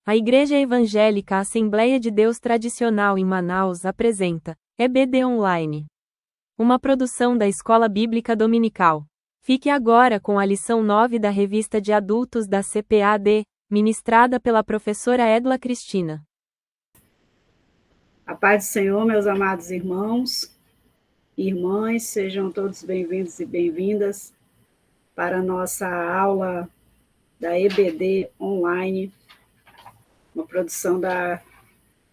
A Igreja Evangélica Assembleia de Deus Tradicional em Manaus apresenta EBD Online, uma produção da Escola Bíblica Dominical. Fique agora com a lição 9 da Revista de Adultos da CPAD, ministrada pela professora Edla Cristina. A paz do Senhor, meus amados irmãos e irmãs, sejam todos bem-vindos e bem-vindas para a nossa aula da EBD Online, uma produção da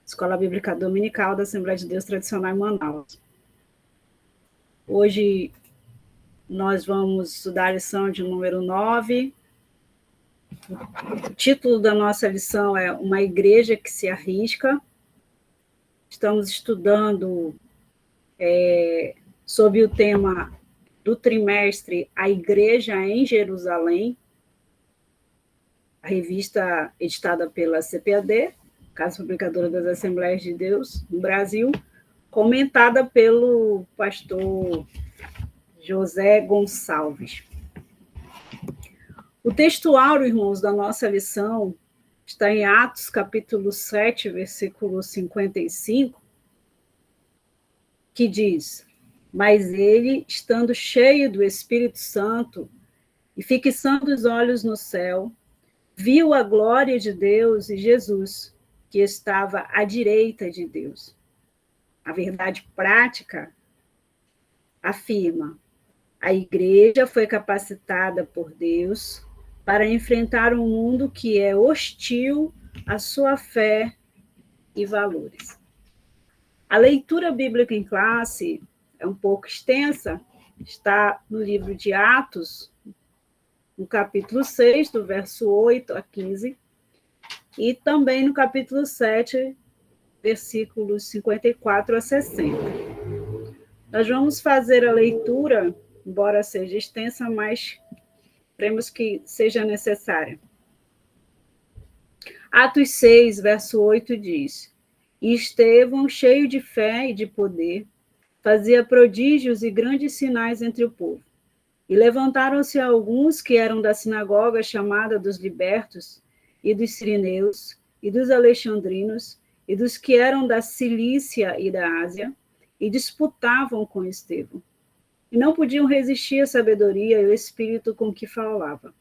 Escola Bíblica Dominical da Assembleia de Deus Tradicional em Manaus. Hoje nós vamos estudar a lição de número 9. O título da nossa lição é Uma Igreja que se Arrisca. Estamos estudando sob o tema do trimestre A Igreja em Jerusalém, a revista editada pela CPAD, Casa Publicadora das Assembleias de Deus no Brasil, comentada pelo pastor José Gonçalves. O textuário, irmãos, da nossa lição está em Atos, capítulo 7, versículo 55, que diz: Mas ele, estando cheio do Espírito Santo e fixando os olhos no céu, viu a glória de Deus e Jesus, que estava à direita de Deus. A verdade prática afirma: a igreja foi capacitada por Deus para enfrentar um mundo que é hostil à sua fé e valores. A leitura bíblica em classe é um pouco extensa, está no livro de Atos, no capítulo 6, do verso 8 a 15, e também no capítulo 7, versículos 54 a 60. Nós vamos fazer a leitura, embora seja extensa, mas cremos que seja necessária. Atos 6, verso 8 diz: E Estevão, cheio de fé e de poder, fazia prodígios e grandes sinais entre o povo. E levantaram-se alguns que eram da sinagoga chamada dos libertos, e dos sirineus, e dos alexandrinos, e dos que eram da Cilícia e da Ásia, e disputavam com Estevão. E não podiam resistir à sabedoria e ao espírito com que falava.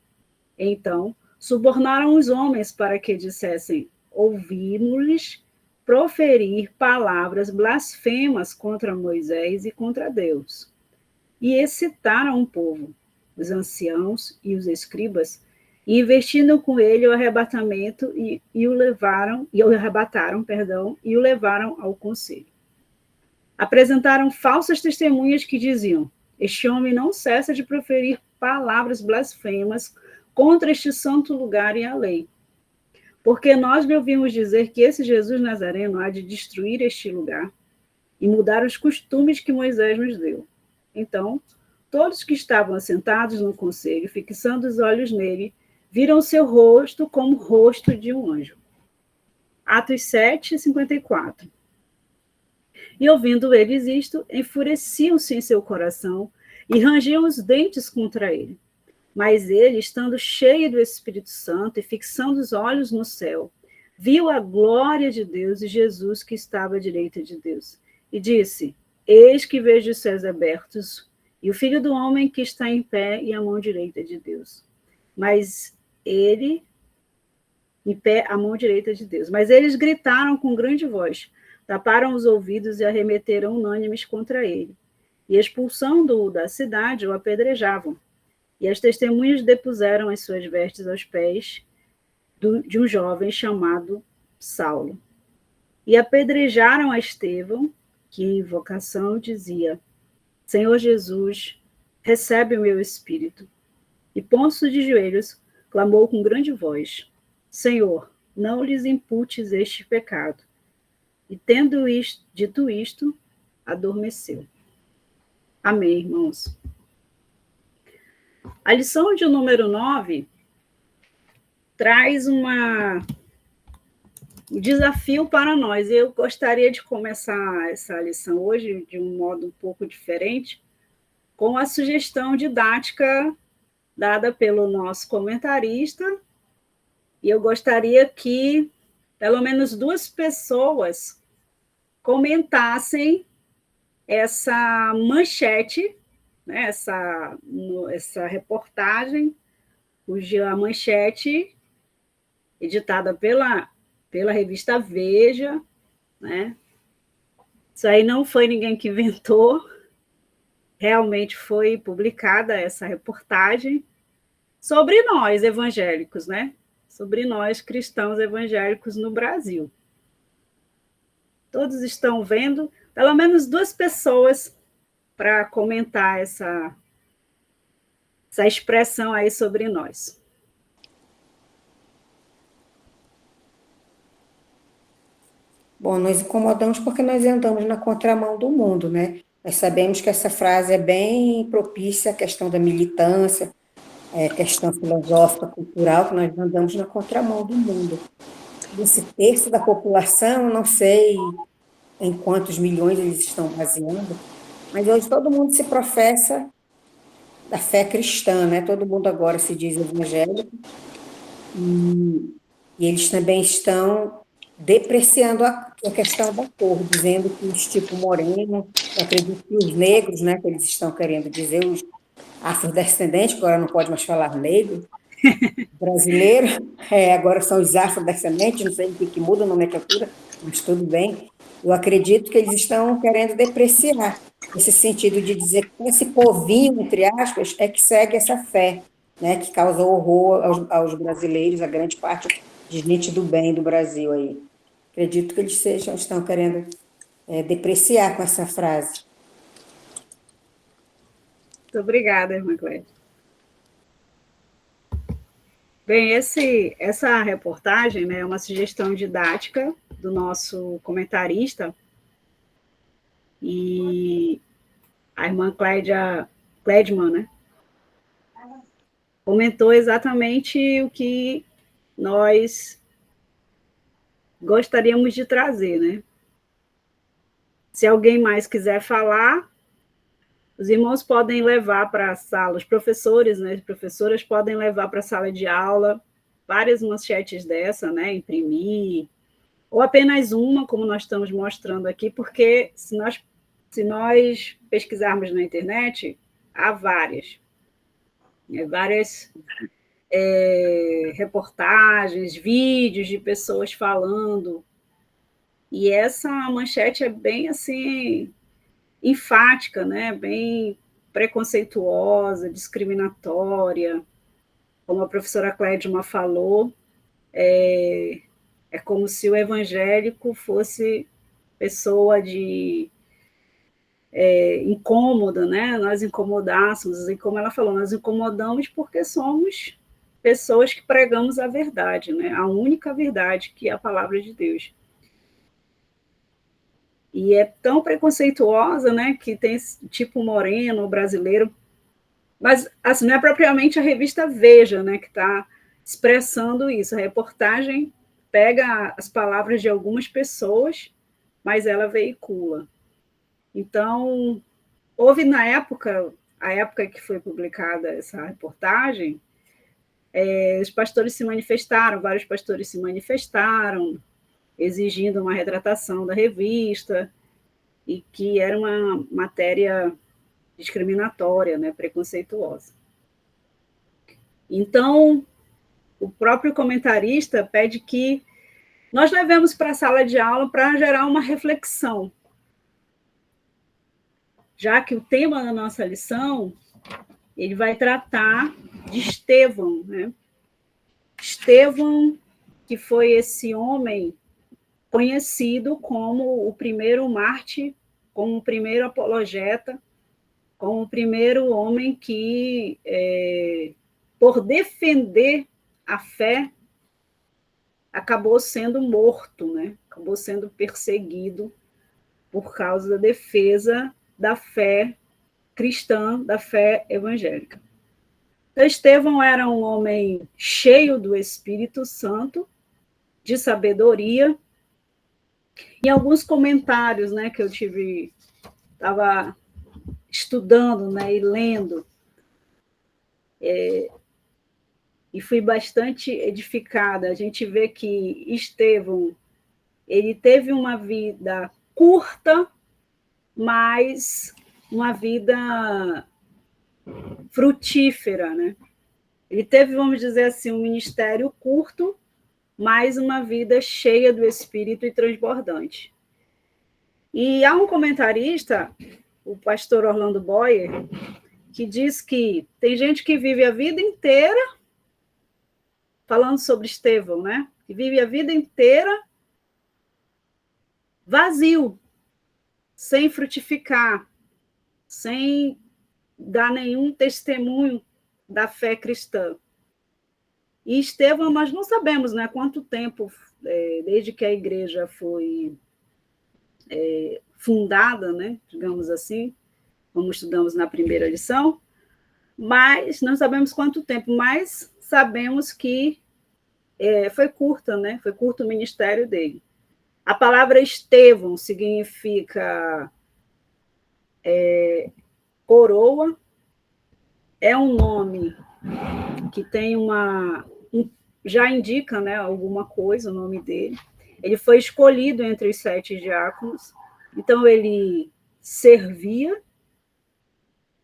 Então, subornaram os homens para que dissessem: ouvimos-lhes proferir palavras blasfemas contra Moisés e contra Deus. E excitaram o povo, os anciãos e os escribas, e investindo com ele o arrebatamento e o levaram ao conselho. Apresentaram falsas testemunhas que diziam: este homem não cessa de proferir palavras blasfemas contra este santo lugar e a lei. Porque nós lhe ouvimos dizer que esse Jesus Nazareno há de destruir este lugar e mudar os costumes que Moisés nos deu. Então, todos que estavam assentados no conselho, fixando os olhos nele, viram seu rosto como o rosto de um anjo. Atos 7, 54. E ouvindo eles isto, enfureciam-se em seu coração e rangiam os dentes contra ele. Mas ele, estando cheio do Espírito Santo e fixando os olhos no céu, viu a glória de Deus e Jesus que estava à direita de Deus. E disse: Eis que vejo os céus abertos e o Filho do Homem que está em pé e à mão direita de Deus. Mas eles gritaram com grande voz, taparam os ouvidos e arremeteram unânimes contra ele. E expulsando-o da cidade, o apedrejavam. E as testemunhas depuseram as suas vestes aos pés de um jovem chamado Saulo. E apedrejaram a Estevão, que em invocação dizia: Senhor Jesus, recebe o meu espírito. E pondo-se de joelhos, clamou com grande voz: Senhor, não lhes imputes este pecado. E tendo dito isto, adormeceu. Amém, irmãos. A lição de número 9 traz um desafio para nós. Eu gostaria de começar essa lição hoje de um modo um pouco diferente, com a sugestão didática dada pelo nosso comentarista, e eu gostaria que pelo menos 2 pessoas comentassem essa manchete, né, essa reportagem, cuja manchete, editada pela revista Veja, né? Isso aí não foi ninguém que inventou, realmente foi publicada essa reportagem sobre nós evangélicos, né? Sobre nós cristãos evangélicos no Brasil. Todos estão vendo, pelo menos 2 pessoas para comentar essa expressão aí sobre nós. Bom, nós incomodamos porque nós andamos na contramão do mundo, né? Nós sabemos que essa frase é bem propícia à questão da militância, questão filosófica, cultural, que nós andamos na contramão do mundo. Esse terço da população, não sei em quantos milhões eles estão baseando, mas hoje todo mundo se professa da fé cristã, né? Todo mundo agora se diz evangélico, e eles também estão depreciando a questão da cor, dizendo que os tipo moreno, eu acredito que os negros, né, que eles estão querendo dizer, os afrodescendentes, agora não pode mais falar negro, brasileiro, agora são os afrodescendentes, não sei o que muda a nomenclatura, mas tudo bem. Eu acredito que eles estão querendo depreciar esse sentido de dizer que esse povinho, entre aspas, é que segue essa fé, né, que causa horror aos brasileiros, a grande parte de gente do bem do Brasil aí. Acredito que eles estão querendo depreciar com essa frase. Muito obrigada, irmã Cléia. Bem, essa reportagem, né, é uma sugestão didática do nosso comentarista, e a irmã Clédman, né, comentou exatamente o que nós gostaríamos de trazer, né? Se alguém mais quiser falar, os irmãos podem levar para a sala, os professores, né, as professoras podem levar para a sala de aula várias manchetes dessa, né, imprimir, ou apenas uma, como nós estamos mostrando aqui, porque se nós pesquisarmos na internet, há várias reportagens, vídeos de pessoas falando, e essa manchete é bem assim enfática, né? Bem preconceituosa, discriminatória, como a professora Clédima falou, é como se o evangélico fosse pessoa de incômoda, né? Nós incomodássemos, e como ela falou, nós incomodamos porque somos pessoas que pregamos a verdade, né? A única verdade, que é a palavra de Deus. E é tão preconceituosa, né, que tem tipo moreno brasileiro, mas assim, não é propriamente a revista Veja, né, que está expressando isso. A reportagem pega as palavras de algumas pessoas, mas ela veicula. Então, houve na época, a época que foi publicada essa reportagem, os pastores se manifestaram, vários pastores se manifestaram, exigindo uma retratação da revista, e que era uma matéria discriminatória, né, preconceituosa. Então, o próprio comentarista pede que nós levemos para a sala de aula para gerar uma reflexão, já que o tema da nossa lição ele vai tratar de Estevão, né? Estevão, que foi esse homem conhecido como o primeiro mártir, como o primeiro apologeta, como o primeiro homem que, por defender a fé, acabou sendo morto, né? Acabou sendo perseguido por causa da defesa da fé cristã, da fé evangélica. Então, Estevão era um homem cheio do Espírito Santo, de sabedoria. Em alguns comentários, né, que eu estava estudando, né, e lendo, e fui bastante edificada. A gente vê que Estevão, ele teve uma vida curta, mas uma vida frutífera, né? Ele teve, vamos dizer assim, um ministério curto, mas uma vida cheia do Espírito e transbordante. E há um comentarista, o pastor Orlando Boyer, que diz que tem gente que vive a vida inteira, falando sobre Estevão, né? Que vive a vida inteira vazio, sem frutificar, sem dar nenhum testemunho da fé cristã. E Estevão, nós não sabemos, né, quanto tempo, desde que a igreja foi fundada, né, digamos assim, como estudamos na primeira lição, mas não sabemos quanto tempo, mas sabemos que foi curta, né, foi curto o ministério dele. A palavra Estevão significa coroa, é um nome que tem já indica, né, alguma coisa, o nome dele. Ele foi escolhido entre os 7 diáconos, então ele servia,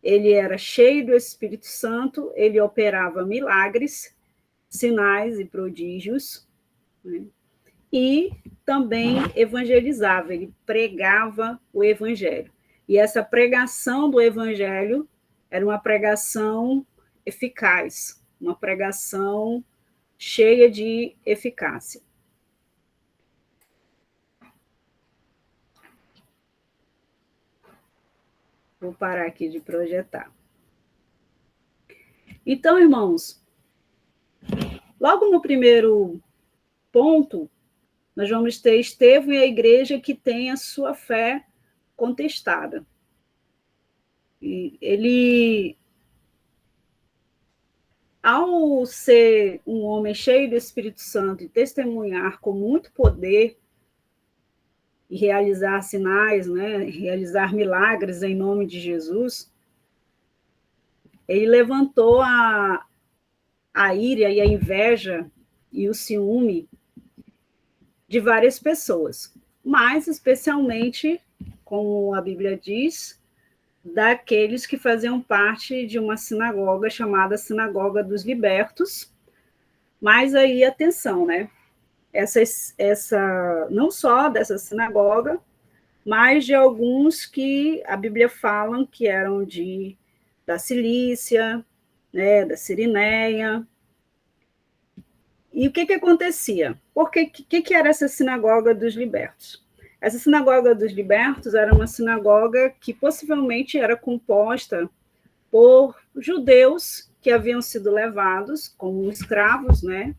ele era cheio do Espírito Santo, ele operava milagres, sinais e prodígios, né? E também evangelizava, ele pregava o evangelho. E essa pregação do evangelho era uma pregação eficaz, uma pregação cheia de eficácia. Vou parar aqui de projetar. Então, irmãos, logo no primeiro ponto, nós vamos ter Estevão e a igreja que tem a sua fé contestada. E ele, ao ser um homem cheio do Espírito Santo e testemunhar com muito poder e realizar sinais, né, realizar milagres em nome de Jesus, ele levantou a ira e a inveja e o ciúme de várias pessoas, mas especialmente, como a Bíblia diz, daqueles que faziam parte de uma sinagoga chamada Sinagoga dos Libertos. Mas aí, atenção, né? Essa não só dessa sinagoga, mas de alguns que a Bíblia fala que eram da Cilícia, né, da Cirinéia. E o que acontecia? Porque que era essa sinagoga dos libertos? Essa sinagoga dos libertos era uma sinagoga que possivelmente era composta por judeus que haviam sido levados como escravos, né,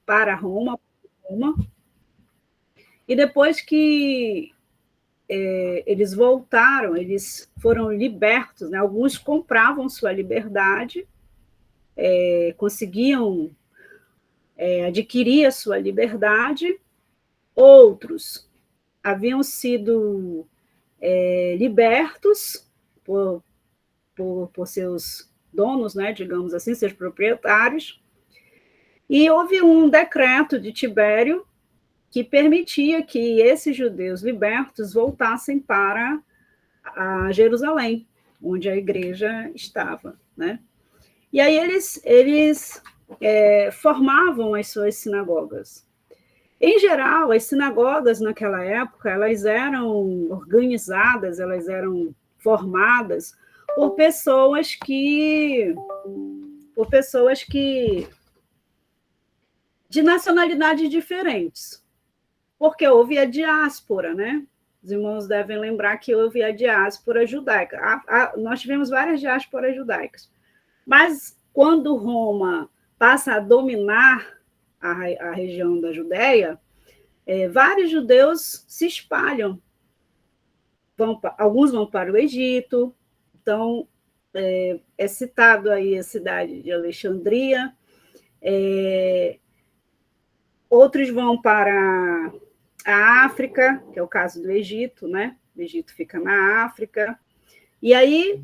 para Roma, e depois que eles voltaram, eles foram libertos, né, alguns compravam sua liberdade, conseguiam adquirir a sua liberdade, outros haviam sido libertos por seus donos, né, digamos assim, seus proprietários, e houve um decreto de Tibério que permitia que esses judeus libertos voltassem para Jerusalém, onde a igreja estava, né? E aí eles formavam as suas sinagogas. Em geral, as sinagogas naquela época, elas eram organizadas, elas eram formadas por pessoas que de nacionalidades diferentes, porque houve a diáspora, né? Os irmãos devem lembrar que houve a diáspora judaica. Nós tivemos várias diásporas judaicas, mas quando Roma passa a dominar a região da Judéia, vários judeus se espalham. Alguns vão para o Egito, então é citado aí a cidade de Alexandria, outros vão para a África, que é o caso do Egito, né? O Egito fica na África, e aí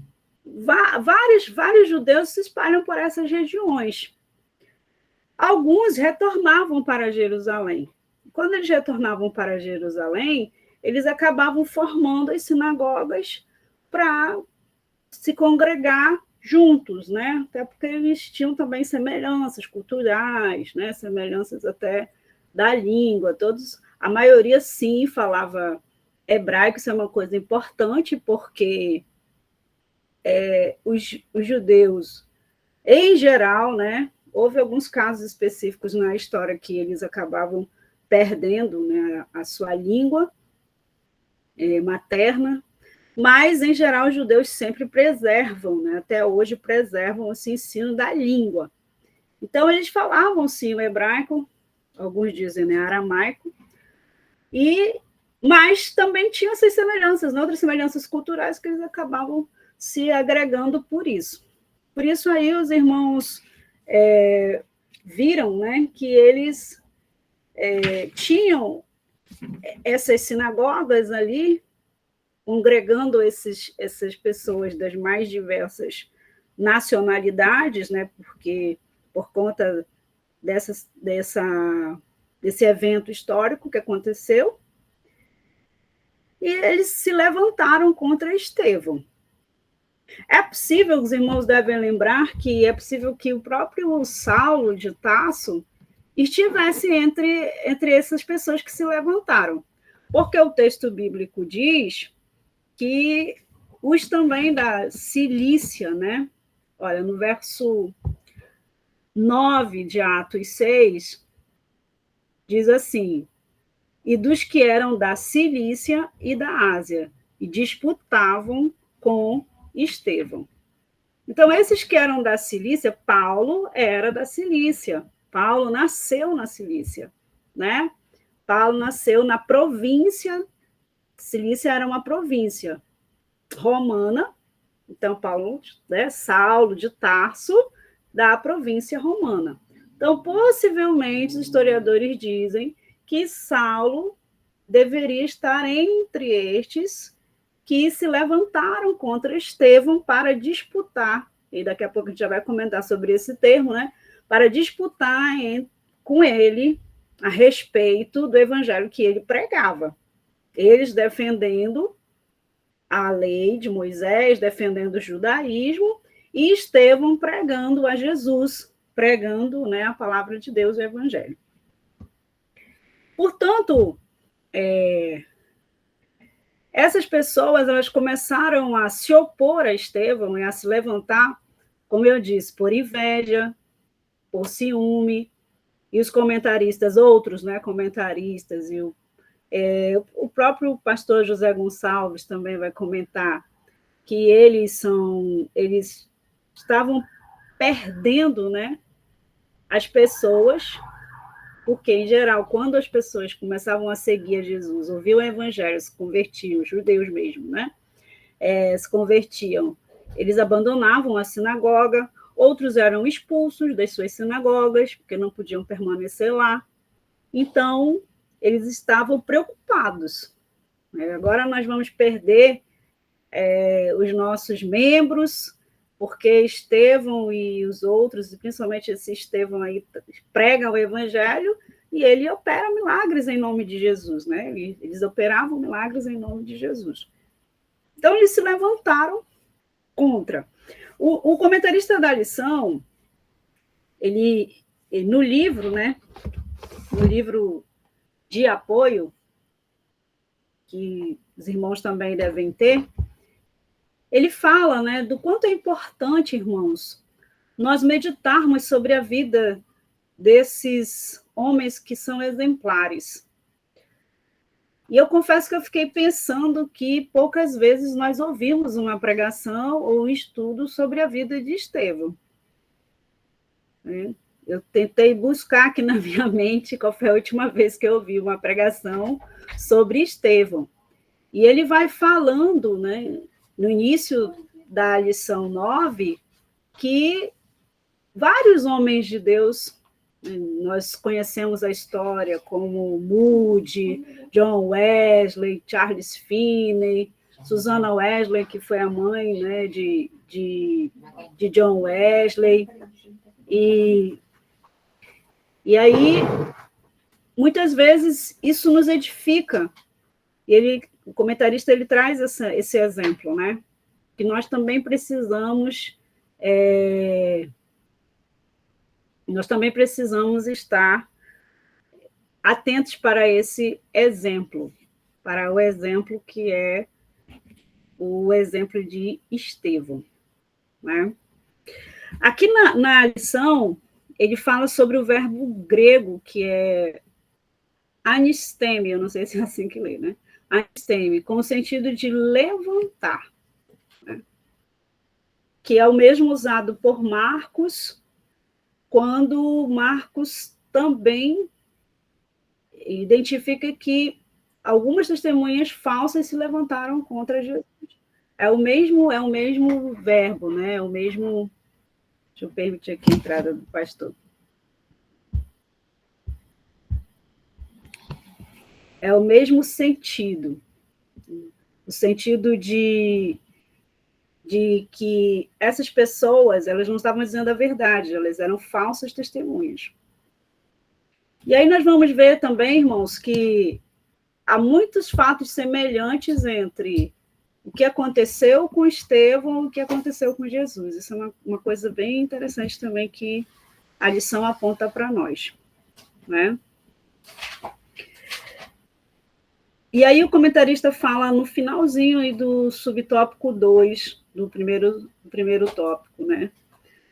vários judeus se espalham por essas regiões. Alguns retornavam para Jerusalém. Quando eles retornavam para Jerusalém, eles acabavam formando as sinagogas para se congregar juntos, né? Até porque eles tinham também semelhanças culturais, né? Semelhanças até da língua. A maioria sim falava hebraico, isso é uma coisa importante, porque os judeus, em geral, né? Houve alguns casos específicos na história que eles acabavam perdendo, né, a sua língua materna, mas, em geral, os judeus sempre preservam, né, até hoje preservam esse ensino da língua. Então, eles falavam, sim, o hebraico, alguns dizem, né, aramaico, mas também tinham essas semelhanças, né, outras semelhanças culturais que eles acabavam se agregando por isso. Por isso, aí, os irmãos viram, né, que eles tinham essas sinagogas ali, congregando essas pessoas das mais diversas nacionalidades, né, porque por conta desse evento histórico que aconteceu, e eles se levantaram contra Estevão. É possível, os irmãos devem lembrar, que é possível que o próprio Saulo de Tarso estivesse entre essas pessoas que se levantaram, porque o texto bíblico diz que os também da Cilícia, né? Olha, no verso 9 de Atos 6, diz assim: e dos que eram da Cilícia e da Ásia, e disputavam com Estevão. Então, esses que eram da Cilícia, Paulo era da Cilícia. Paulo nasceu na Cilícia, né? Paulo nasceu na província. Cilícia era uma província romana. Então, Paulo, né, Saulo de Tarso, da província romana. Então, possivelmente, os historiadores dizem que Saulo deveria estar entre estes que se levantaram contra Estevão para disputar, e daqui a pouco a gente já vai comentar sobre esse termo, né? Para disputar com ele a respeito do evangelho que ele pregava. Eles defendendo a lei de Moisés, defendendo o judaísmo, e Estevão pregando a Jesus, pregando, né, a palavra de Deus, o evangelho. Portanto, essas pessoas, elas começaram a se opor a Estevão e a se levantar, como eu disse, por inveja, por ciúme, e os comentaristas, outros, né, comentaristas, e o próprio pastor José Gonçalves também vai comentar que eles estavam perdendo, né, as pessoas, porque, em geral, quando as pessoas começavam a seguir a Jesus, ouviam o evangelho, se convertiam, os judeus mesmo, né, se convertiam, eles abandonavam a sinagoga, outros eram expulsos das suas sinagogas, porque não podiam permanecer lá. Então, eles estavam preocupados. Agora nós vamos perder os nossos membros, porque Estevão e os outros, principalmente esse Estevão aí, pregam o evangelho e ele opera milagres em nome de Jesus, né? Eles operavam milagres em nome de Jesus. Então, eles se levantaram contra. O comentarista da lição, ele no livro, né? No livro de apoio, que os irmãos também devem ter, ele fala, né, do quanto é importante, irmãos, nós meditarmos sobre a vida desses homens que são exemplares. E eu confesso que eu fiquei pensando que poucas vezes nós ouvimos uma pregação ou um estudo sobre a vida de Estevão. Eu tentei buscar aqui na minha mente qual foi a última vez que eu ouvi uma pregação sobre Estevão. E ele vai falando, né, no início da lição 9, que vários homens de Deus, nós conhecemos a história, como Moody, John Wesley, Charles Finney, Susanna Wesley, que foi a mãe, né, de John Wesley, e E aí, muitas vezes, isso nos edifica. O comentarista ele traz esse exemplo, né? Que nós também precisamos estar atentos para esse exemplo, para o exemplo que é o exemplo de Estevão, né? Aqui na lição, ele fala sobre o verbo grego, que é anisteme, eu não sei se é assim que lê, né? Anisteme, com o sentido de levantar, né? Que é o mesmo usado por Marcos, quando Marcos também identifica que algumas testemunhas falsas se levantaram contra Jesus. É o mesmo verbo, né? É o mesmo. Deixa eu permitir aqui a entrada do pastor. É o mesmo sentido. O sentido de que essas pessoas, elas não estavam dizendo a verdade, elas eram falsas testemunhas. E aí nós vamos ver também, irmãos, que há muitos fatos semelhantes entre o que aconteceu com Estevão e o que aconteceu com Jesus. Isso é uma coisa bem interessante também que a lição aponta para nós, né? E aí o comentarista fala no finalzinho aí do subtópico 2, do primeiro tópico, né?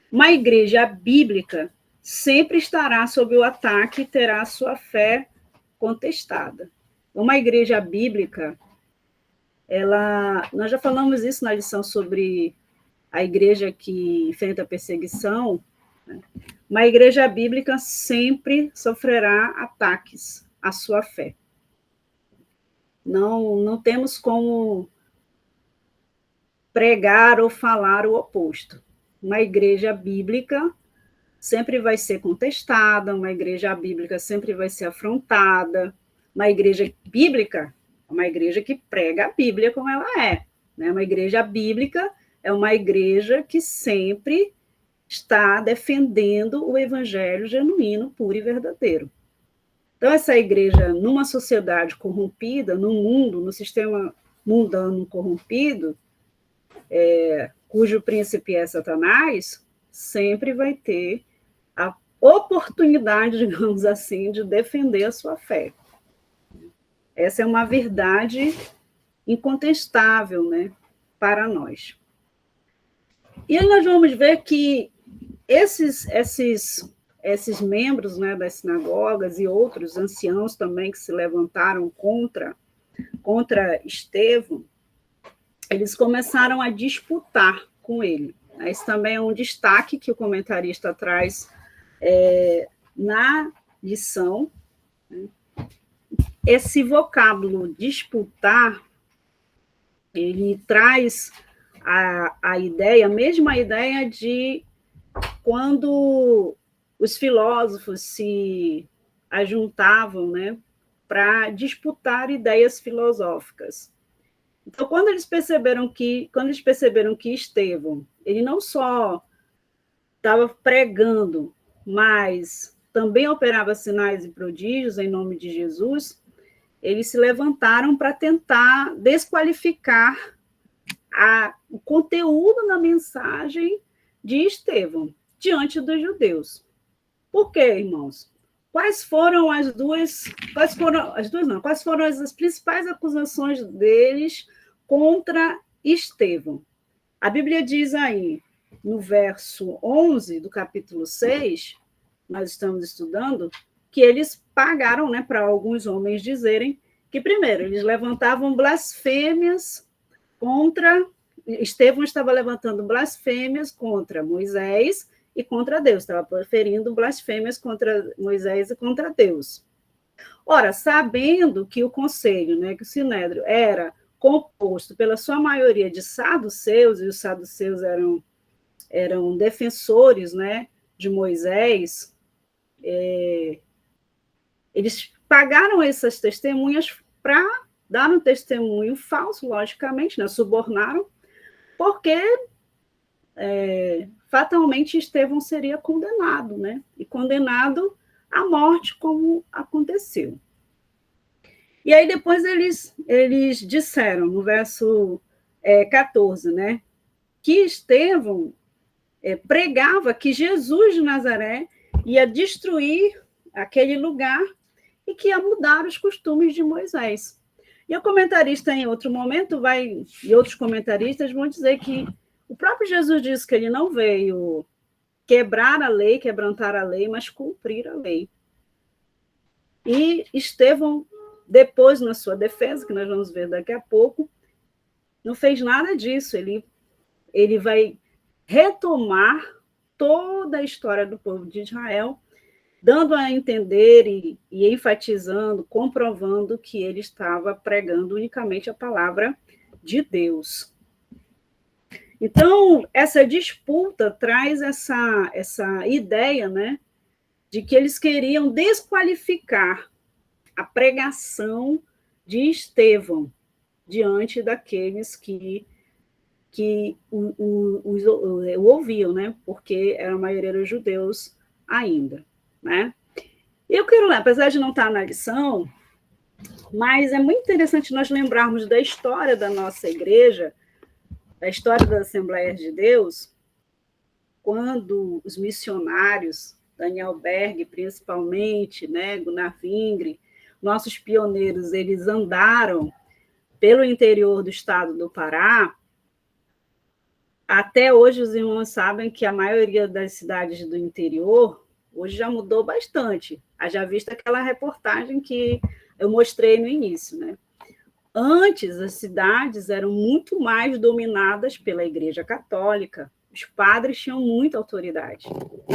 Uma igreja bíblica sempre estará sob o ataque e terá a sua fé contestada. Uma igreja bíblica, nós já falamos isso na lição sobre a igreja que enfrenta a perseguição, né? Uma igreja bíblica sempre sofrerá ataques à sua fé. Não temos como pregar ou falar o oposto. Uma igreja bíblica sempre vai ser contestada, uma igreja bíblica sempre vai ser afrontada. Uma igreja bíblica é uma igreja que prega a Bíblia como ela é, né? Uma igreja bíblica é uma igreja que sempre está defendendo o evangelho genuíno, puro e verdadeiro. Então, essa igreja, numa sociedade corrompida, no mundo, no sistema mundano corrompido, cujo príncipe é Satanás, sempre vai ter a oportunidade, digamos assim, de defender a sua fé. Essa é uma verdade incontestável, né, para nós. E aí nós vamos ver que esses membros, né, das sinagogas e outros anciãos também que se levantaram contra Estevão, eles começaram a disputar com ele. Esse também é um destaque que o comentarista traz na lição. Esse vocábulo disputar, ele traz a ideia, a mesma ideia de quando os filósofos se ajuntavam, né, para disputar ideias filosóficas. Então, quando eles perceberam que Estevão, ele não só estava pregando, mas também operava sinais e prodígios em nome de Jesus, eles se levantaram para tentar desqualificar o conteúdo da mensagem de Estevão diante dos judeus. Por quê, irmãos? Quais foram as principais acusações deles contra Estevão? A Bíblia diz aí, no verso 11 do capítulo 6, nós estamos estudando, que eles pagaram, né, para alguns homens dizerem que, primeiro, eles levantavam blasfêmias contra... Estevão estava levantando blasfêmias contra Moisés e contra Deus, estava proferindo blasfêmias contra Moisés e contra Deus. Ora, sabendo que o conselho, né, que o sinédrio era composto pela sua maioria de saduceus, e os saduceus eram defensores, né, de Moisés, eles pagaram essas testemunhas para dar um testemunho falso, logicamente, né, subornaram, porque fatalmente Estevão seria condenado, né? E condenado a morte como aconteceu. E aí depois eles disseram, no verso 14, né, que Estevão pregava que Jesus de Nazaré ia destruir aquele lugar e que ia mudar os costumes de Moisés. E o comentarista, em outro momento, e outros comentaristas vão dizer que o próprio Jesus disse que ele não veio quebrar a lei, quebrantar a lei, mas cumprir a lei. E Estevão, depois, na sua defesa, que nós vamos ver daqui a pouco, não fez nada disso. Ele vai retomar toda a história do povo de Israel, dando a entender e enfatizando, comprovando que ele estava pregando unicamente a palavra de Deus. Então, essa disputa traz essa ideia, né, de que eles queriam desqualificar a pregação de Estevão diante daqueles que o ouviam, né, porque a maioria eram judeus ainda. Né? E eu quero, apesar de não estar na lição, mas é muito interessante nós lembrarmos da história da nossa igreja, da história das Assembleias de Deus, quando os missionários, Daniel Berg principalmente, né, Gunnar Vingre, nossos pioneiros, eles andaram pelo interior do estado do Pará. Até hoje os irmãos sabem que a maioria das cidades do interior hoje já mudou bastante. Haja vista aquela reportagem que eu mostrei no início, né? Antes, as cidades eram muito mais dominadas pela Igreja Católica. Os padres tinham muita autoridade,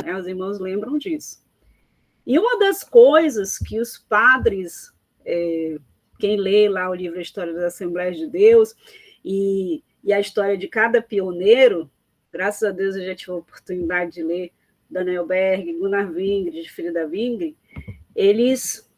né? Os irmãos lembram disso. E uma das coisas que os padres, quem lê lá o livro A História das Assembleias de Deus e a história de cada pioneiro, graças a Deus eu já tive a oportunidade de ler Daniel Berg, Gunnar Vingre, de Frida Vingre, eles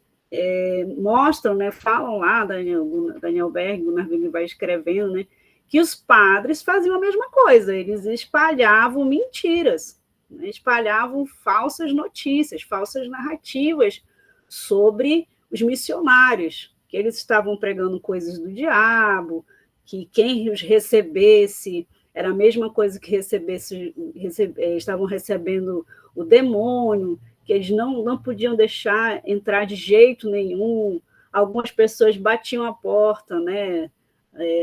mostram, né, falam lá, Daniel Berg, Gunnar Vingre vai escrevendo, né, que os padres faziam a mesma coisa, eles espalhavam mentiras, né, espalhavam falsas notícias, falsas narrativas sobre os missionários, que eles estavam pregando coisas do diabo, que quem os recebesse era a mesma coisa que estavam recebendo o demônio, que eles não podiam deixar entrar de jeito nenhum. Algumas pessoas batiam a porta, né,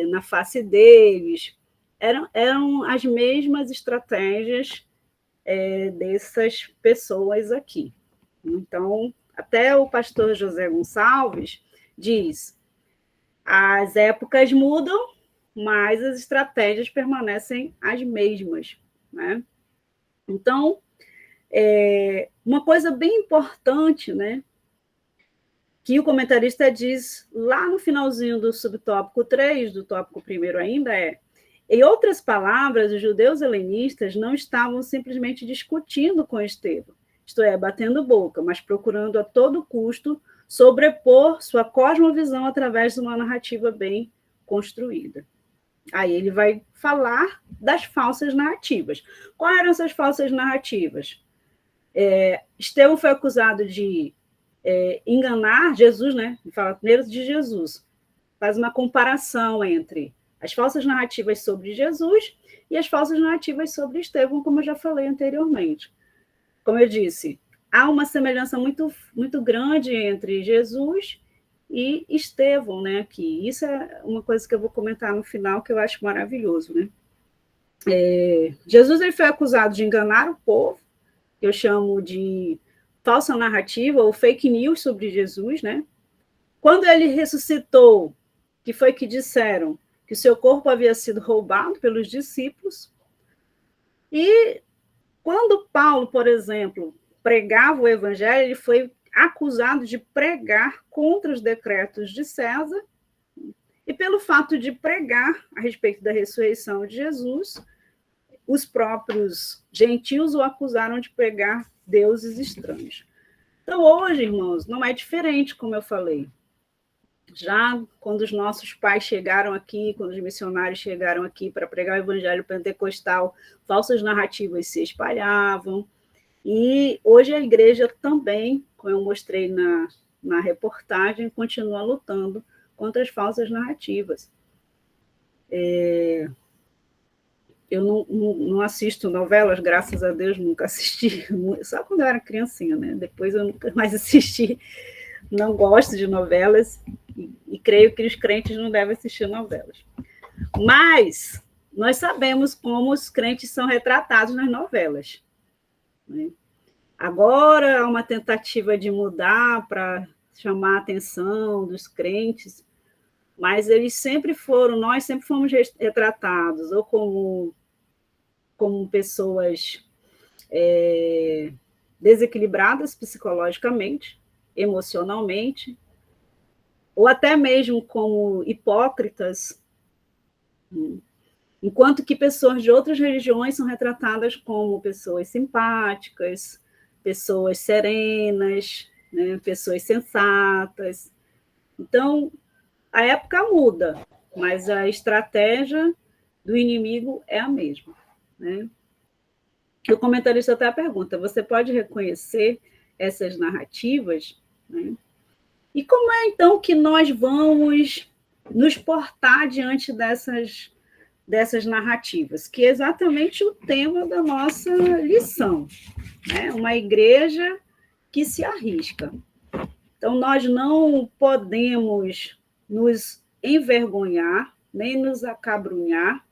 na face deles. Eram as mesmas estratégias dessas pessoas aqui. Então, até o pastor José Gonçalves diz: as épocas mudam, mas as estratégias permanecem as mesmas, né? Então, uma coisa bem importante, né, que o comentarista diz lá no finalzinho do subtópico 3, do tópico 1 ainda, em outras palavras, os judeus helenistas não estavam simplesmente discutindo com Estevão, isto é, batendo boca, mas procurando a todo custo sobrepor sua cosmovisão através de uma narrativa bem construída. Aí ele vai falar das falsas narrativas. Quais eram essas falsas narrativas? Estevão foi acusado de enganar Jesus, né? Ele fala primeiro de Jesus. Faz uma comparação entre as falsas narrativas sobre Jesus e as falsas narrativas sobre Estevão, como eu já falei anteriormente. Como eu disse, há uma semelhança muito, muito grande entre Jesus e Estevão, né? Que isso é uma coisa que eu vou comentar no final, que eu acho maravilhoso, né? Jesus ele foi acusado de enganar o povo, que eu chamo de falsa narrativa ou fake news sobre Jesus, né? Quando ele ressuscitou, que foi que disseram que o seu corpo havia sido roubado pelos discípulos. E quando Paulo, por exemplo, pregava o evangelho, ele foi acusado de pregar contra os decretos de César, e pelo fato de pregar a respeito da ressurreição de Jesus, os próprios gentios o acusaram de pregar deuses estranhos. Então, hoje, irmãos, não é diferente, como eu falei. Já quando os nossos pais chegaram aqui, quando os missionários chegaram aqui para pregar o evangelho pentecostal, falsas narrativas se espalhavam, e hoje a igreja também como eu mostrei na reportagem, continua lutando contra as falsas narrativas. Eu não assisto novelas, graças a Deus, nunca assisti, só quando eu era criancinha, né? Depois eu nunca mais assisti, não gosto de novelas, e creio que os crentes não devem assistir novelas. Mas nós sabemos como os crentes são retratados nas novelas, né? Agora há uma tentativa de mudar para chamar a atenção dos crentes, mas nós sempre fomos retratados ou como pessoas desequilibradas psicologicamente, emocionalmente, ou até mesmo como hipócritas, enquanto que pessoas de outras religiões são retratadas como pessoas simpáticas, pessoas serenas, né, pessoas sensatas. Então, a época muda, mas a estratégia do inimigo é a mesma, né? O comentarista até pergunta: você pode reconhecer essas narrativas, né? E como é, então, que nós vamos nos portar diante dessas narrativas? Que é exatamente o tema da nossa lição, né? Uma igreja que se arrisca. Então, nós não podemos nos envergonhar, nem nos acabrunhar,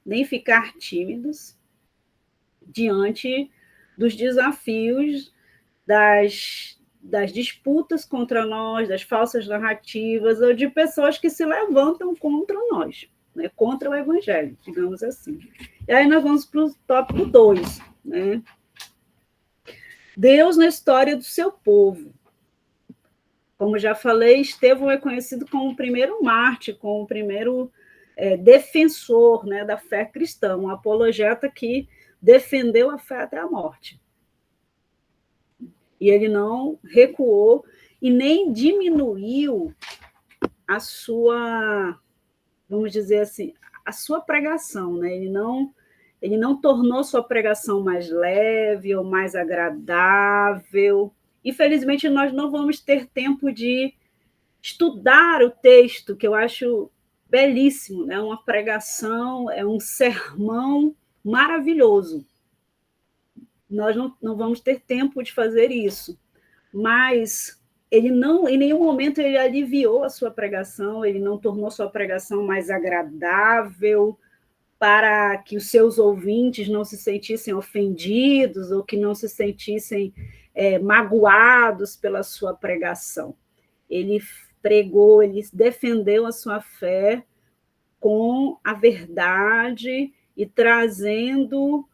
nem ficar tímidos diante dos desafios das disputas contra nós, das falsas narrativas, ou de pessoas que se levantam contra nós, né? Contra o evangelho, digamos assim. E aí nós vamos para o tópico 2, né? Deus na história do seu povo. Como já falei, Estevão é conhecido como o primeiro mártir, como o primeiro defensor, né, da fé cristã, um apologeta que defendeu a fé até a morte. E ele não recuou e nem diminuiu a sua, vamos dizer assim, a sua pregação, né? Ele não tornou sua pregação mais leve ou mais agradável. Infelizmente, nós não vamos ter tempo de estudar o texto, que eu acho belíssimo, né? Uma pregação, é um sermão maravilhoso. Nós não vamos ter tempo de fazer isso, mas ele não, em nenhum momento ele aliviou a sua pregação, ele não tornou sua pregação mais agradável para que os seus ouvintes não se sentissem ofendidos ou que não se sentissem magoados pela sua pregação. Ele pregou, ele defendeu a sua fé com a verdade e trazendo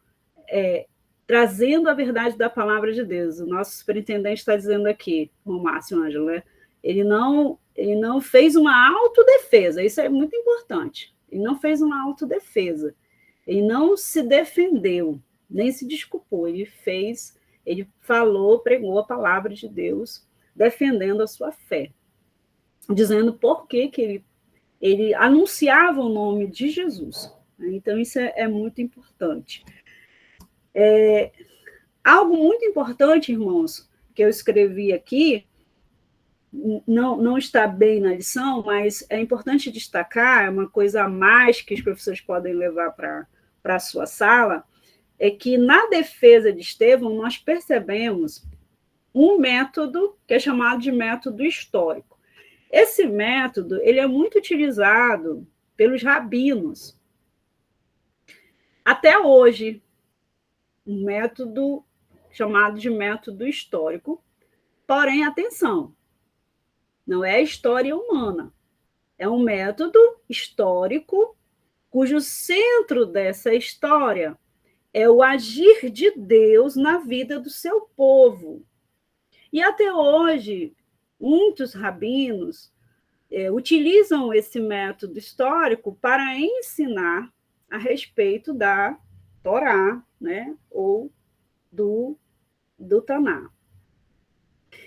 a verdade da palavra de Deus. O nosso superintendente está dizendo aqui, o Márcio Ângelo, né? Ele não fez uma autodefesa, isso é muito importante. Ele não fez uma autodefesa, ele não se defendeu, nem se desculpou, ele falou, pregou a palavra de Deus, defendendo a sua fé, dizendo por que ele anunciava o nome de Jesus. Então, isso é muito importante. Algo muito importante, irmãos, que eu escrevi aqui, não está bem na lição, mas é importante destacar, é uma coisa a mais que os professores podem levar para a sua sala, é que na defesa de Estevão nós percebemos um método que é chamado de método histórico. Esse método ele é muito utilizado pelos rabinos. Até hoje, um método chamado de método histórico, porém, atenção, não é a história humana, é um método histórico cujo centro dessa história é o agir de Deus na vida do seu povo. E até hoje, muitos rabinos utilizam esse método histórico para ensinar a respeito da Torá, né, ou do Taná.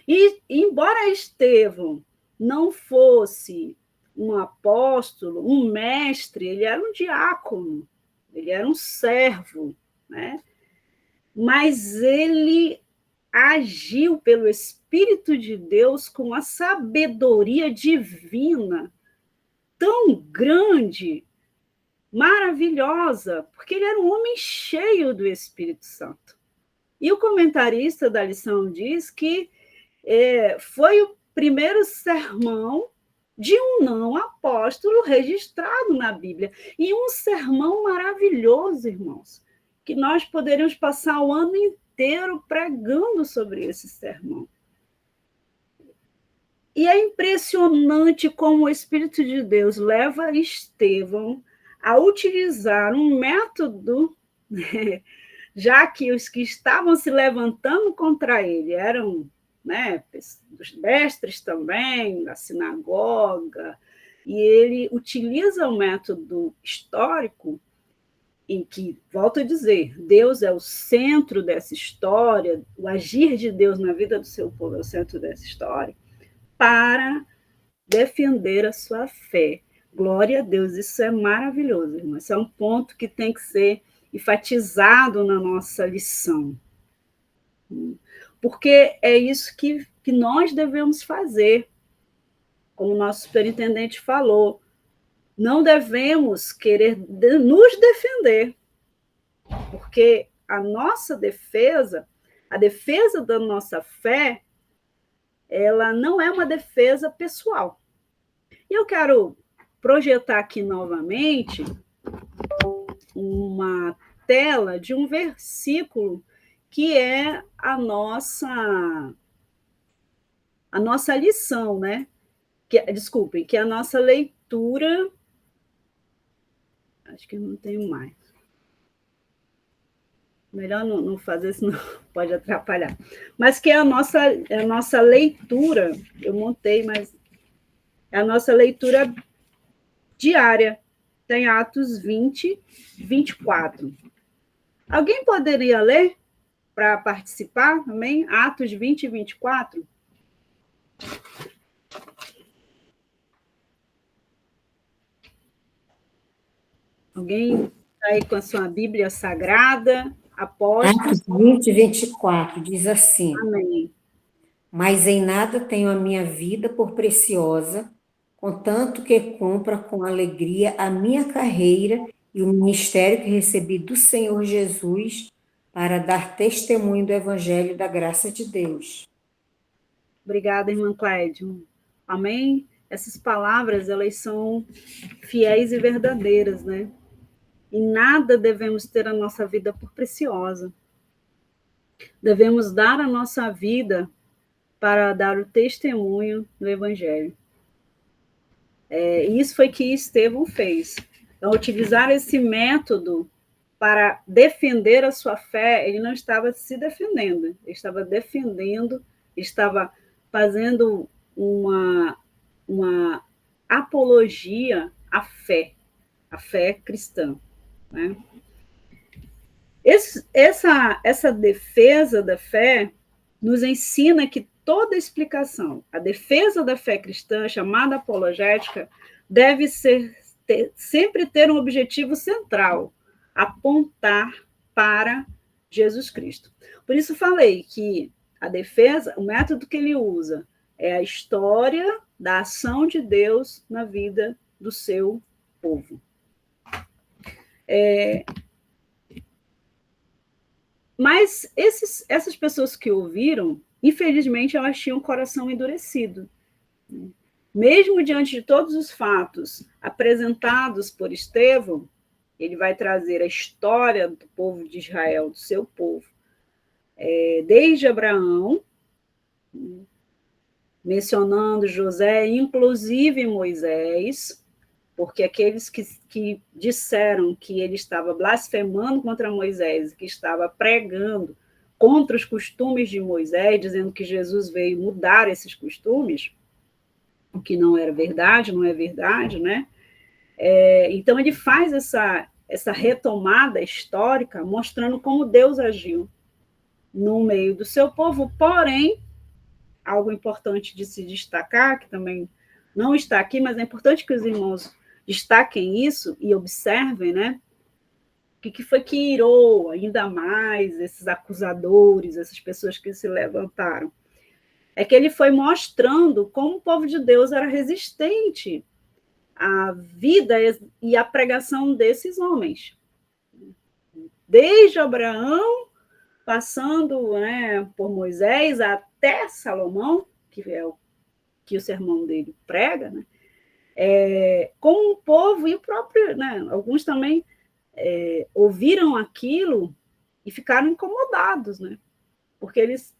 E, embora Estevão não fosse um apóstolo, um mestre, ele era um diácono, ele era um servo, né? Mas ele agiu pelo Espírito de Deus com uma sabedoria divina tão grande, maravilhosa, porque ele era um homem cheio do Espírito Santo. E o comentarista da lição diz que foi o primeiro sermão de um não apóstolo registrado na Bíblia. E um sermão maravilhoso, irmãos, que nós poderíamos passar o ano inteiro pregando sobre esse sermão. E é impressionante como o Espírito de Deus leva Estevão a utilizar um método, já que os que estavam se levantando contra ele eram, né, os mestres também, da sinagoga, e ele utiliza o método histórico, em que, volto a dizer, Deus é o centro dessa história, o agir de Deus na vida do seu povo é o centro dessa história, para defender a sua fé. Glória a Deus, isso é maravilhoso, irmão. Isso é um ponto que tem que ser enfatizado na nossa lição. Porque é isso que nós devemos fazer. Como o nosso superintendente falou, não devemos querer nos defender, porque a nossa defesa, a defesa da nossa fé, ela não é uma defesa pessoal. E eu quero projetar aqui novamente uma tela de um versículo que é a nossa lição, né? Desculpem, que é a nossa leitura. Acho que eu não tenho mais. Melhor não fazer, senão pode atrapalhar. Mas que é a nossa leitura, eu montei, mas é a nossa leitura diária. Tem Atos 20, 24. Alguém poderia ler para participar também? Atos 20 e 24? Alguém está aí com a sua Bíblia Sagrada? Atos 20, 24, diz assim: Amém. Mas em nada tenho a minha vida por preciosa, contanto que cumpra com alegria a minha carreira e o ministério que recebi do Senhor Jesus para dar testemunho do Evangelho da graça de Deus. Obrigada, irmã Clédio. Amém? Essas palavras, elas são fiéis e verdadeiras, né? Em nada devemos ter a nossa vida por preciosa. Devemos dar a nossa vida para dar o testemunho do Evangelho. Isso foi que Estevão fez. Então, utilizar esse método para defender a sua fé, ele não estava se defendendo, ele estava defendendo, estava fazendo uma apologia à fé cristã. Né? Essa defesa da fé nos ensina que toda explicação, a defesa da fé cristã, chamada apologética, deve sempre ter um objetivo central, apontar para Jesus Cristo. Por isso falei que a defesa, o método que ele usa é a história da ação de Deus na vida do seu povo. Mas essas pessoas que ouviram, infelizmente, elas tinham o coração endurecido. Mesmo diante de todos os fatos apresentados por Estevão, ele vai trazer a história do povo de Israel, do seu povo, desde Abraão, mencionando José, inclusive Moisés, porque aqueles que disseram que ele estava blasfemando contra Moisés, que estava pregando contra os costumes de Moisés, dizendo que Jesus veio mudar esses costumes, o que não era verdade, não é verdade, né? Então, ele faz essa retomada histórica, mostrando como Deus agiu no meio do seu povo, porém, algo importante de se destacar, que também não está aqui, mas é importante que os irmãos destaquem isso e observem, né? que foi que irou ainda mais esses acusadores, essas pessoas que se levantaram? É que ele foi mostrando como o povo de Deus era resistente à vida e à pregação desses homens. Desde Abraão, passando, né, por Moisés até Salomão, que é o que o sermão dele prega, né, como o povo e o próprio, né, alguns também ouviram aquilo e ficaram incomodados, né, porque eles,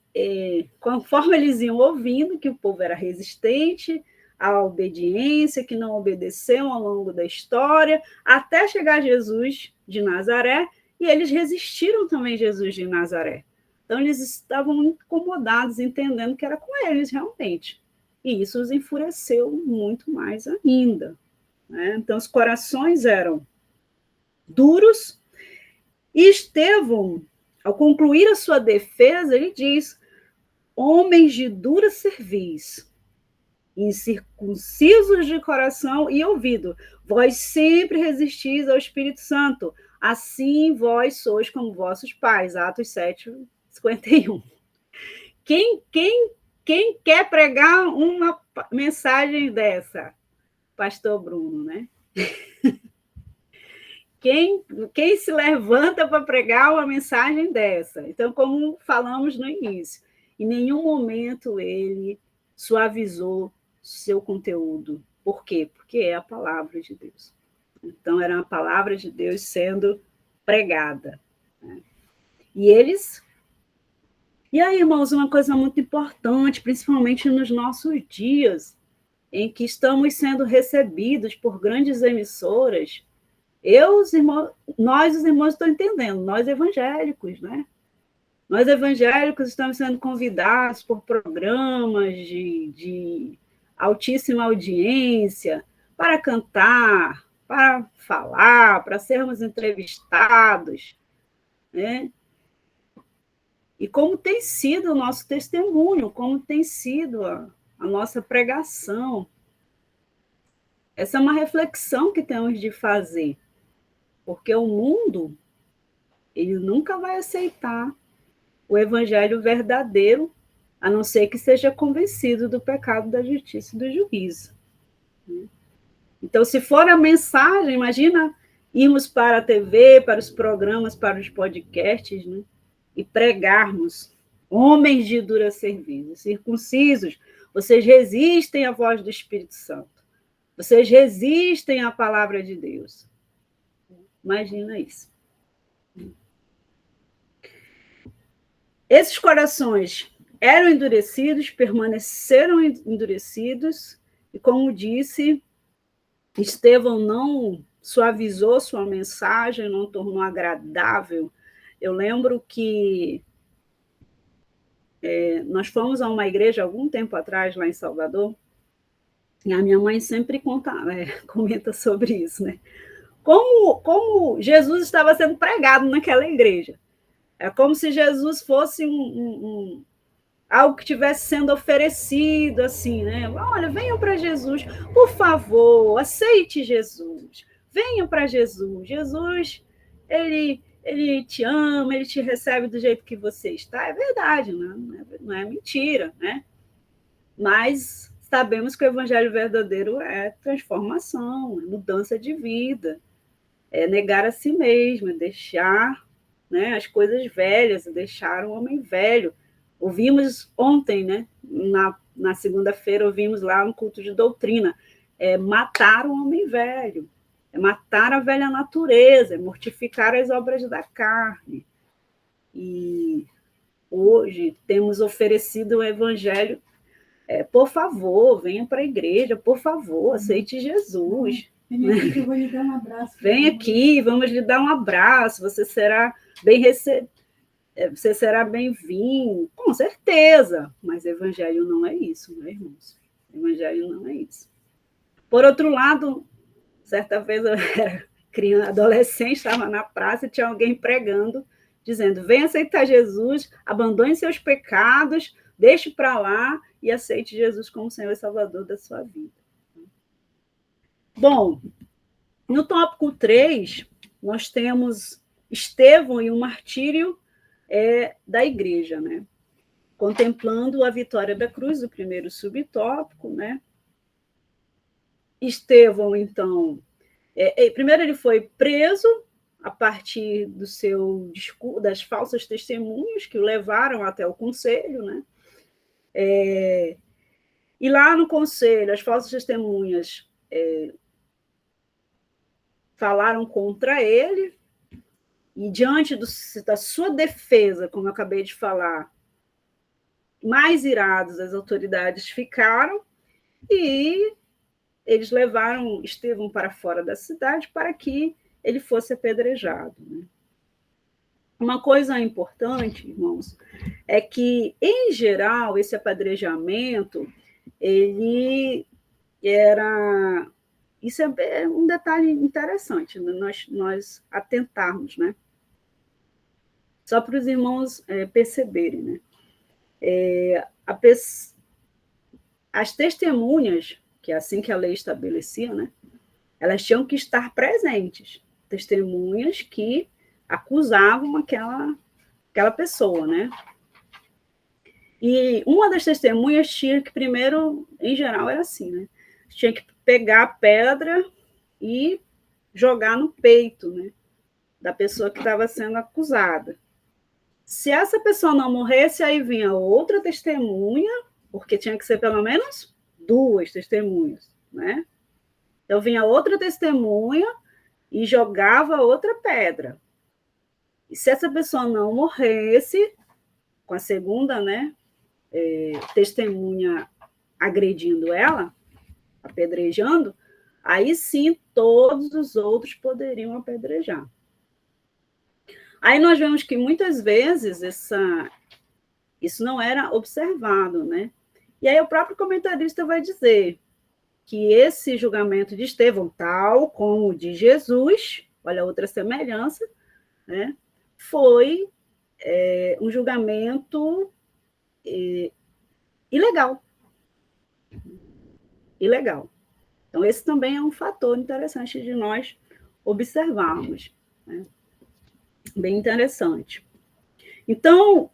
conforme eles iam ouvindo que o povo era resistente à obediência, que não obedeceu ao longo da história, até chegar Jesus de Nazaré, e eles resistiram também a Jesus de Nazaré. Então, eles estavam incomodados, entendendo que era com eles realmente. E isso os enfureceu muito mais ainda, né? Então, os corações eram duros, e Estevão, ao concluir a sua defesa, ele diz: homens de dura cerviz, incircuncisos de coração e ouvido, vós sempre resistis ao Espírito Santo, assim vós sois como vossos pais. Atos 7, 51. Quem quer pregar uma mensagem dessa? Pastor Bruno, né? Quem se levanta para pregar uma mensagem dessa? Então, como falamos no início, em nenhum momento ele suavizou seu conteúdo. Por quê? Porque é a palavra de Deus. Então, era a palavra de Deus sendo pregada, né? E aí, irmãos, uma coisa muito importante, principalmente nos nossos dias, em que estamos sendo recebidos por grandes emissoras. Nós, os irmãos, estão entendendo, nós evangélicos, né? Nós evangélicos estamos sendo convidados por programas de altíssima audiência para cantar, para falar, para sermos entrevistados, né? E como tem sido o nosso testemunho, como tem sido a nossa pregação. Essa é uma reflexão que temos de fazer, porque o mundo, ele nunca vai aceitar o evangelho verdadeiro, a não ser que seja convencido do pecado, da justiça e do juízo. Então, se for a mensagem, imagina irmos para a TV, para os programas, para os podcasts, né, e pregarmos: homens de dura cerviz, circuncisos, vocês resistem à voz do Espírito Santo, vocês resistem à palavra de Deus. Imagina isso. Esses corações eram endurecidos, permaneceram endurecidos, e como disse, Estevão não suavizou sua mensagem, não tornou agradável. Eu lembro que nós fomos a uma igreja algum tempo atrás, lá em Salvador, e a minha mãe sempre comenta sobre isso, né? Como Jesus estava sendo pregado naquela igreja. É como se Jesus fosse algo que estivesse sendo oferecido, assim, né? Olha, venham para Jesus, por favor, aceite Jesus. Venham para Jesus. Jesus, ele te ama, ele te recebe do jeito que você está. É verdade, não é mentira, né? Mas sabemos que o evangelho verdadeiro é transformação, é mudança de vida, é negar a si mesmo, é deixar, né, as coisas velhas, deixar o homem velho. Ouvimos ontem, né, na segunda-feira, ouvimos lá um culto de doutrina, matar o homem velho, é matar a velha natureza, é mortificar as obras da carne. E hoje temos oferecido o evangelho, por favor, venha para a igreja, por favor, aceite Jesus. Vem aqui que eu vou lhe dar um abraço. Vem aqui, vamos lhe dar um abraço, você será você será bem-vindo, com certeza, mas evangelho não é isso, né, irmãos? Evangelho não é isso. Por outro lado, certa vez eu era criança, adolescente, estava na praça e tinha alguém pregando, dizendo: venha aceitar Jesus, abandone seus pecados, deixe para lá e aceite Jesus como Senhor e Salvador da sua vida. Bom, no tópico 3, nós temos Estevão e o martírio da igreja, né? Contemplando a vitória da cruz, o primeiro subtópico, né? Estevão, então, primeiro ele foi preso a partir do seu discurso, das falsas testemunhas que o levaram até o conselho, né? E lá no conselho, as falsas testemunhas falaram contra ele, e diante da sua defesa, como eu acabei de falar, mais irados as autoridades ficaram, e eles levaram Estevão para fora da cidade para que ele fosse apedrejado, né? Uma coisa importante, irmãos, é que, em geral, esse apedrejamento, ele era... Isso é um detalhe interessante, né? nós atentarmos, né? Só para os irmãos perceberem, né? As testemunhas, que é assim que a lei estabelecia, né? Elas tinham que estar presentes. Testemunhas que acusavam aquela pessoa, né? E uma das testemunhas tinha que, primeiro, em geral, era assim, né? Tinha que pegar a pedra e jogar no peito, né, da pessoa que estava sendo acusada. Se essa pessoa não morresse, aí vinha outra testemunha, porque tinha que ser pelo menos 2 testemunhas, né? Então vinha outra testemunha e jogava outra pedra. E se essa pessoa não morresse, com a segunda, né, testemunha agredindo ela, apedrejando, aí sim todos os outros poderiam apedrejar. Aí nós vemos que muitas vezes isso não era observado, né? E aí o próprio comentarista vai dizer que esse julgamento de Estevão, tal como o de Jesus, olha outra semelhança, né? Foi um julgamento ilegal. Ilegal. Então, esse também é um fator interessante de nós observarmos, né? Bem interessante. Então,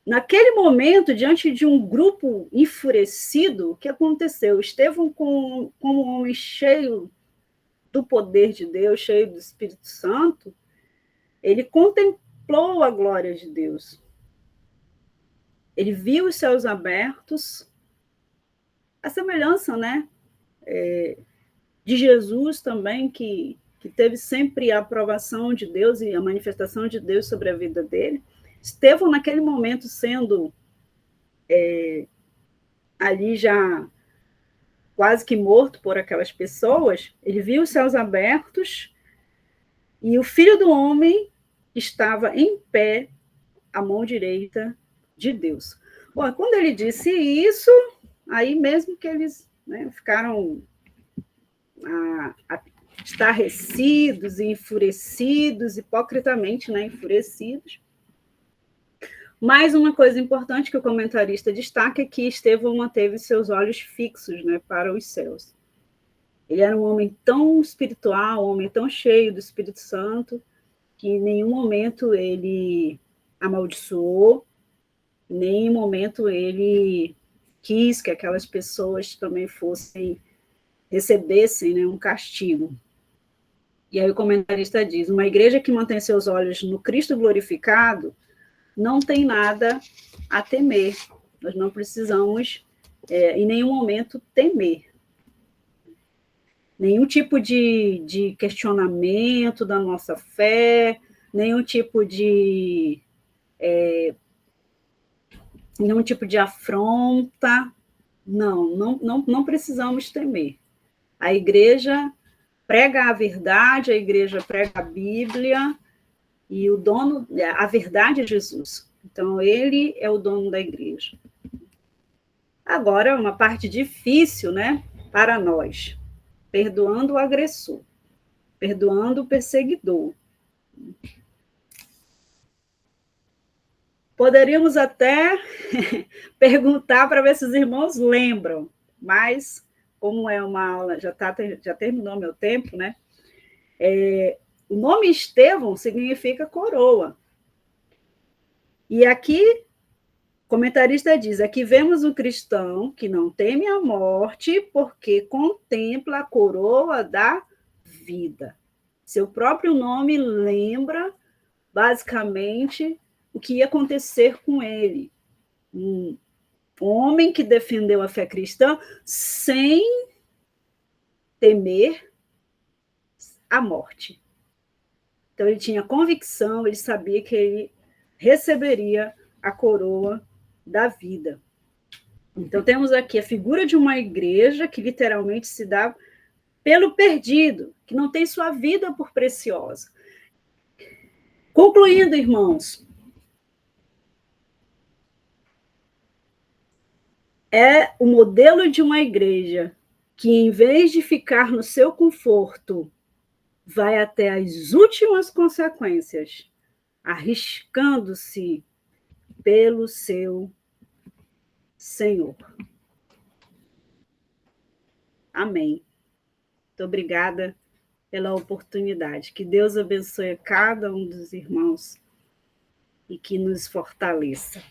naquele momento, diante de um grupo enfurecido, o que aconteceu? Estevão, como um homem cheio do poder de Deus, cheio do Espírito Santo, ele contemplou a glória de Deus. Ele viu os céus abertos, a semelhança, né, de Jesus também, que teve sempre a aprovação de Deus e a manifestação de Deus sobre a vida dele. Estevão, naquele momento, sendo ali já quase que morto por aquelas pessoas, ele viu os céus abertos e o Filho do Homem estava em pé à mão direita de Deus. Bom, quando ele disse isso, aí mesmo que eles, né, ficaram estarrecidos e enfurecidos, hipocritamente, né, enfurecidos. Mais uma coisa importante que o comentarista destaca é que Estevão manteve seus olhos fixos, né, para os céus. Ele era um homem tão espiritual, um homem tão cheio do Espírito Santo, que em nenhum momento ele amaldiçoou, em nenhum momento ele quis que aquelas pessoas também recebessem, né, um castigo. E aí o comentarista diz: uma igreja que mantém seus olhos no Cristo glorificado não tem nada a temer. Nós não precisamos, em nenhum momento, temer. Nenhum tipo de questionamento da nossa fé, nenhum tipo de afronta. Não precisamos temer. A igreja prega a verdade, a igreja prega a Bíblia, e a verdade é Jesus. Então, ele é o dono da igreja. Agora, uma parte difícil, né, para nós. Perdoando o agressor, perdoando o perseguidor. Poderíamos até perguntar para ver se os irmãos lembram, mas, como é uma aula, já terminou meu tempo, né? O nome Estevão significa coroa. E aqui, o comentarista diz, aqui vemos um cristão que não teme a morte porque contempla a coroa da vida. Seu próprio nome lembra, basicamente, o que ia acontecer com ele. Um homem que defendeu a fé cristã sem temer a morte. Então, ele tinha convicção, ele sabia que ele receberia a coroa da vida. Então, temos aqui a figura de uma igreja que literalmente se dá pelo perdido, que não tem sua vida por preciosa. Concluindo, irmãos, é o modelo de uma igreja que, em vez de ficar no seu conforto, vai até as últimas consequências, arriscando-se pelo seu Senhor. Amém. Muito obrigada pela oportunidade. Que Deus abençoe cada um dos irmãos e que nos fortaleça.